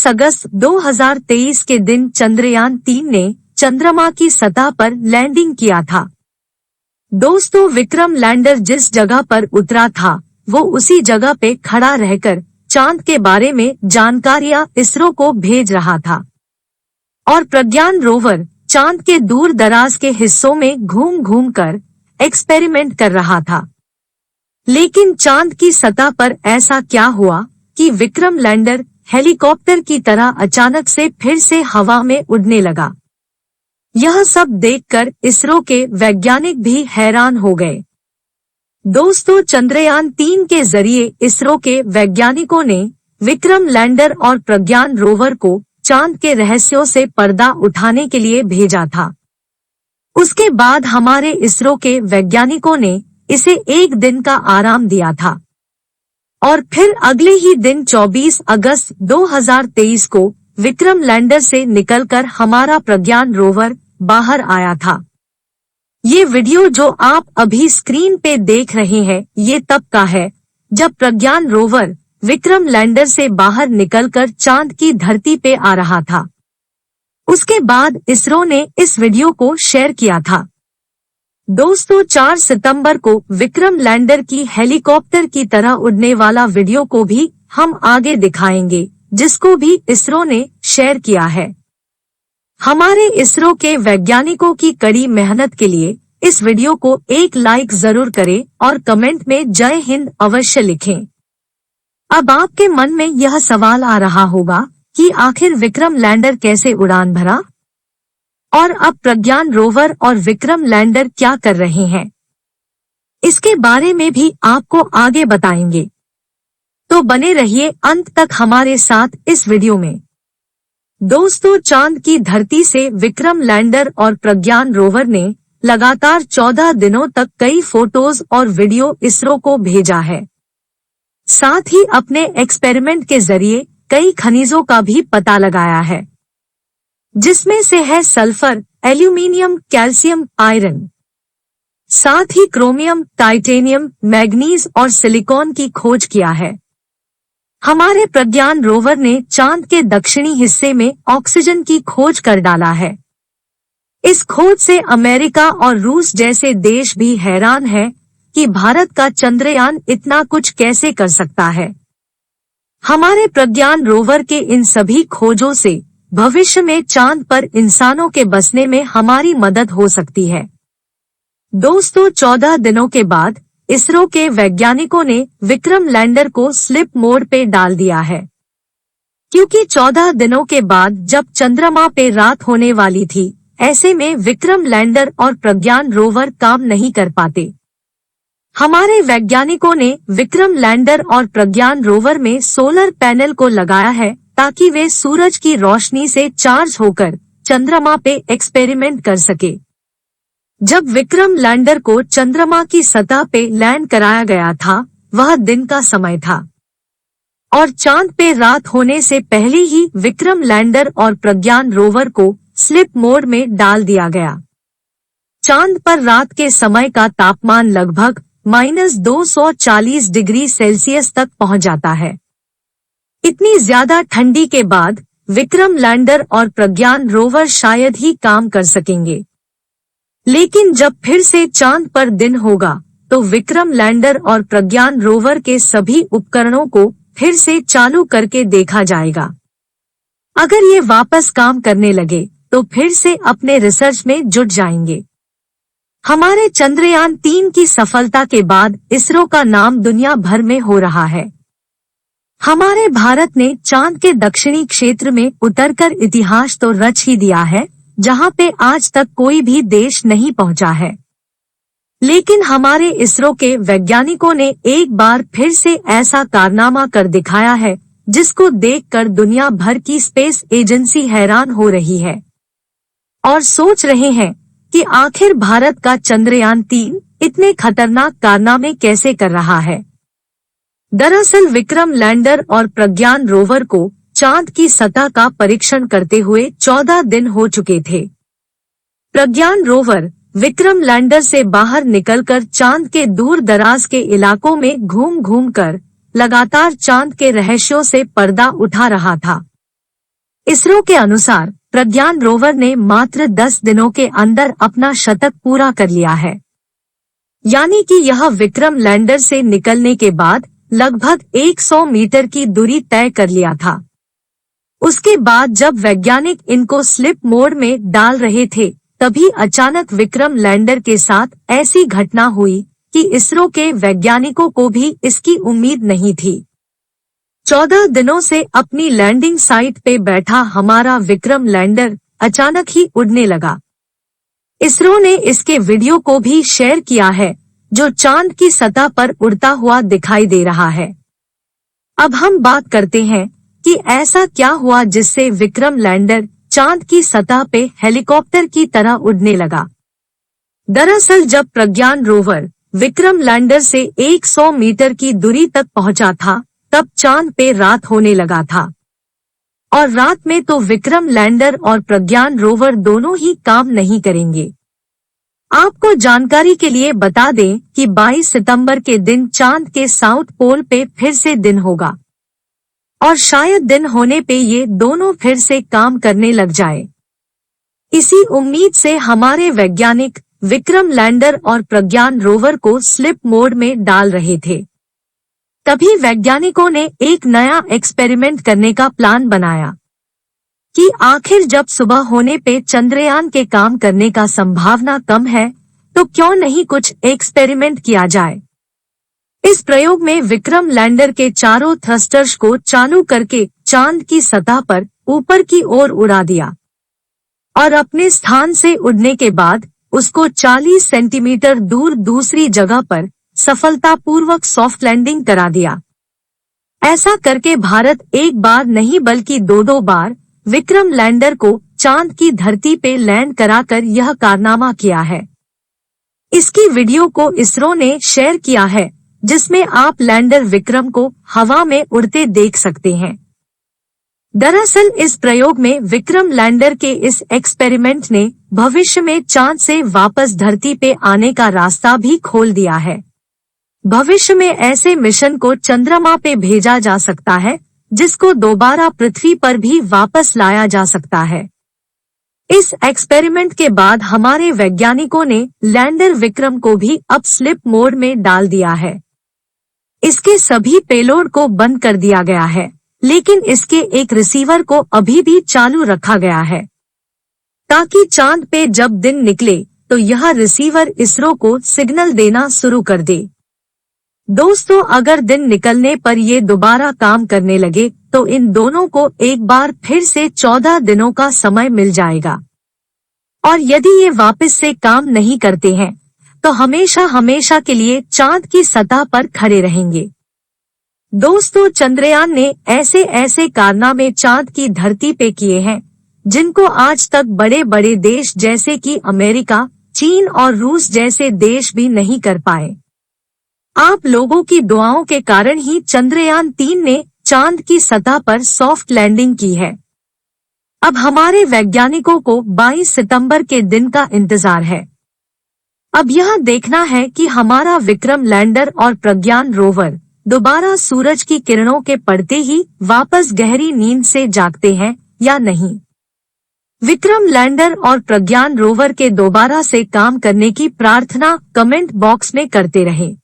24 अगस्त 2023 के दिन चंद्रयान-3 ने चंद्रमा की सतह पर लैंडिंग किया था। दोस्तों, विक्रम लैंडर जिस जगह पर उतरा था वो उसी जगह पे खड़ा रहकर चांद के बारे में जानकारियां इसरो को भेज रहा था और प्रज्ञान रोवर चांद के दूर दराज के हिस्सों में घूम घूम कर एक्सपेरिमेंट कर रहा था। लेकिन चांद की सतह पर ऐसा क्या हुआ कि विक्रम लैंडर हेलीकॉप्टर की तरह अचानक से फिर से हवा में उड़ने लगा। यह सब देखकर इसरो के वैज्ञानिक भी हैरान हो गए। दोस्तों, चंद्रयान-3 के जरिए इसरो के वैज्ञानिकों ने विक्रम लैंडर और प्रज्ञान रोवर को चांद के रहस्यों से पर्दा उठाने के लिए भेजा था। उसके बाद हमारे इसरो के वैज्ञानिकों ने इसे एक दिन का आराम दिया था और फिर अगले ही दिन 24 अगस्त 2023 को विक्रम लैंडर से निकलकर हमारा प्रज्ञान रोवर बाहर आया था। ये वीडियो जो आप अभी स्क्रीन पे देख रहे हैं ये तब का है जब प्रज्ञान रोवर विक्रम लैंडर से बाहर निकलकर चांद की धरती पे आ रहा था। उसके बाद इसरो ने इस वीडियो को शेयर किया था। दोस्तों, 4 सितंबर को विक्रम लैंडर की हेलीकॉप्टर की तरह उड़ने वाला वीडियो को भी हम आगे दिखाएंगे, जिसको भी इसरो ने शेयर किया है। हमारे इसरो के वैज्ञानिकों की कड़ी मेहनत के लिए इस वीडियो को एक लाइक जरूर करें और कमेंट में जय हिंद अवश्य लिखें। अब आपके मन में यह सवाल आ रहा होगा कि आखिर विक्रम लैंडर कैसे उड़ान भरा और अब प्रज्ञान रोवर और विक्रम लैंडर क्या कर रहे हैं, इसके बारे में भी आपको आगे बताएंगे। तो बने रहिए अंत तक हमारे साथ इस वीडियो में। दोस्तों, चांद की धरती से विक्रम लैंडर और प्रज्ञान रोवर ने लगातार 14 दिनों तक कई फोटोज और वीडियो इसरो को भेजा है। साथ ही अपने एक्सपेरिमेंट के जरिए कई खनिजों का भी पता लगाया है, जिसमें से है सल्फर, एल्यूमिनियम, कैल्शियम, आयरन, साथ ही क्रोमियम, टाइटेनियम, मैग्नीज और सिलिकॉन की खोज किया है। हमारे प्रज्ञान रोवर ने चांद के दक्षिणी हिस्से में ऑक्सीजन की खोज कर डाला है। इस खोज से अमेरिका और रूस जैसे देश भी हैरान है कि भारत का चंद्रयान इतना कुछ कैसे कर सकता है। हमारे प्रज्ञान रोवर के इन सभी खोजों से भविष्य में चांद पर इंसानों के बसने में हमारी मदद हो सकती है। दोस्तों, 14 दिनों के बाद इसरो के वैज्ञानिकों ने विक्रम लैंडर को स्लिप मोड पे डाल दिया है, क्योंकि 14 दिनों के बाद जब चंद्रमा पे रात होने वाली थी, ऐसे में विक्रम लैंडर और प्रज्ञान रोवर काम नहीं कर पाते। हमारे वैज्ञानिकों ने विक्रम लैंडर और प्रज्ञान रोवर में सोलर पैनल को लगाया है ताकि वे सूरज की रोशनी से चार्ज होकर चंद्रमा पे एक्सपेरिमेंट कर सके। जब विक्रम लैंडर को चंद्रमा की सतह पे लैंड कराया गया था, वह दिन का समय था और चांद पे रात होने से पहले ही विक्रम लैंडर और प्रज्ञान रोवर को स्लिप मोड में डाल दिया गया। चांद पर रात के समय का तापमान लगभग -240 डिग्री सेल्सियस तक पहुंच जाता है। इतनी ज्यादा ठंडी के बाद विक्रम लैंडर और प्रज्ञान रोवर शायद ही काम कर सकेंगे। लेकिन जब फिर से चांद पर दिन होगा तो विक्रम लैंडर और प्रज्ञान रोवर के सभी उपकरणों को फिर से चालू करके देखा जाएगा। अगर ये वापस काम करने लगे तो फिर से अपने रिसर्च में जुट जाएंगे। हमारे चंद्रयान-3 की सफलता के बाद इसरो का नाम दुनिया भर में हो रहा है। हमारे भारत ने चांद के दक्षिणी क्षेत्र में उतरकर इतिहास तो रच ही दिया है, जहां पे आज तक कोई भी देश नहीं पहुंचा है। लेकिन हमारे इसरो के वैज्ञानिकों ने एक बार फिर से ऐसा कारनामा कर दिखाया है, जिसको देखकर दुनिया भर की स्पेस एजेंसी हैरान हो रही है और सोच रहे हैं कि आखिर भारत का चंद्रयान-3 इतने खतरनाक कारनामे कैसे कर रहा है। दरअसल विक्रम लैंडर और प्रज्ञान रोवर को चांद की सतह का परीक्षण करते हुए 14 दिन हो चुके थे। प्रज्ञान रोवर विक्रम लैंडर से बाहर निकलकर चांद के दूर दराज के इलाकों में घूम घूम कर लगातार चांद के रहस्यों से पर्दा उठा रहा था। इसरो के अनुसार प्रज्ञान रोवर ने मात्र 10 दिनों के अंदर अपना शतक पूरा कर लिया है, यानी कि यह विक्रम लैंडर से निकलने के बाद लगभग 100 मीटर की दूरी तय कर लिया था। उसके बाद जब वैज्ञानिक इनको स्लिप मोड में डाल रहे थे, तभी अचानक विक्रम लैंडर के साथ ऐसी घटना हुई कि इसरो के वैज्ञानिकों को भी इसकी उम्मीद नहीं थी। 14 दिनों से अपनी लैंडिंग साइट पे बैठा हमारा विक्रम लैंडर अचानक ही उड़ने लगा। इसरो ने इसके वीडियो को भी शेयर किया है, जो चांद की सतह पर उड़ता हुआ दिखाई दे रहा है। अब हम बात करते हैं कि ऐसा क्या हुआ जिससे विक्रम लैंडर चांद की सतह पे हेलीकॉप्टर की तरह उड़ने लगा। दरअसल जब प्रज्ञान रोवर विक्रम लैंडर से 100 मीटर की दूरी तक पहुंचा था, तब चांद पे रात होने लगा था, और रात में तो विक्रम लैंडर और प्रज्ञान रोवर दोनों ही काम नहीं करेंगे। आपको जानकारी के लिए बता दें कि 22 सितंबर के दिन चांद के साउथ पोल पे फिर से दिन होगा, और शायद दिन होने पे ये दोनों फिर से काम करने लग जाए। इसी उम्मीद से हमारे वैज्ञानिक विक्रम लैंडर और प्रज्ञान रोवर को स्लिप मोड में डाल रहे थे। तभी वैज्ञानिकों ने एक नया एक्सपेरिमेंट करने का प्लान बनाया कि आखिर जब सुबह होने पे चंद्रयान के काम करने का संभावना कम है, तो क्यों नहीं कुछ एक्सपेरिमेंट किया जाए। इस प्रयोग में विक्रम लैंडर के चारों थ्रस्टर्स को चालू करके चांद की सतह पर ऊपर की ओर उड़ा दिया, और अपने स्थान से उड़ने के बाद उसको 40 सेंटीमीटर दूर दूसरी जगह पर सफलतापूर्वक सॉफ्ट लैंडिंग करा दिया। ऐसा करके भारत एक बार नहीं बल्कि 2 बार विक्रम लैंडर को चांद की धरती पे लैंड कराकर यह कारनामा किया है। इसकी वीडियो को इसरो ने शेयर किया है, जिसमें आप लैंडर विक्रम को हवा में उड़ते देख सकते हैं। दरअसल इस प्रयोग में विक्रम लैंडर के इस एक्सपेरिमेंट ने भविष्य में चांद से वापस धरती पे आने का रास्ता भी खोल दिया है। भविष्य में ऐसे मिशन को चंद्रमा पे भेजा जा सकता है, जिसको दोबारा पृथ्वी पर भी वापस लाया जा सकता है। इस एक्सपेरिमेंट के बाद हमारे वैज्ञानिकों ने लैंडर विक्रम को भी अब स्लिप मोड में डाल दिया है। इसके सभी पेलोड को बंद कर दिया गया है, लेकिन इसके एक रिसीवर को अभी भी चालू रखा गया है, ताकि चांद पे जब दिन निकले तो यह रिसीवर इसरो को सिग्नल देना शुरू कर दे। दोस्तों, अगर दिन निकलने पर ये दोबारा काम करने लगे तो इन दोनों को एक बार फिर से 14 दिनों का समय मिल जाएगा, और यदि ये वापस से काम नहीं करते हैं तो हमेशा हमेशा के लिए चांद की सतह पर खड़े रहेंगे। दोस्तों, चंद्रयान ने ऐसे ऐसे कारनामे चांद की धरती पे किए हैं, जिनको आज तक बड़े बड़े देश जैसे कि अमेरिका, चीन और रूस जैसे देश भी नहीं कर पाए। आप लोगों की दुआओं के कारण ही चंद्रयान 3 ने चांद की सतह पर सॉफ्ट लैंडिंग की है। अब हमारे वैज्ञानिकों को 22 सितंबर के दिन का इंतजार है। अब यह देखना है कि हमारा विक्रम लैंडर और प्रज्ञान रोवर दोबारा सूरज की किरणों के पड़ते ही वापस गहरी नींद से जागते हैं या नहीं। विक्रम लैंडर और प्रज्ञान रोवर के दोबारा से काम करने की प्रार्थना कमेंट बॉक्स में करते रहें।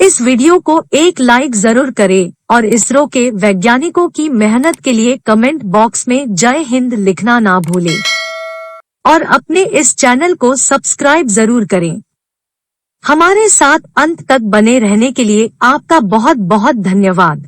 इस वीडियो को एक लाइक जरूर करें और इसरो के वैज्ञानिकों की मेहनत के लिए कमेंट बॉक्स में जय हिंद लिखना ना भूलें, और अपने इस चैनल को सब्सक्राइब जरूर करें। हमारे साथ अंत तक बने रहने के लिए आपका बहुत बहुत धन्यवाद।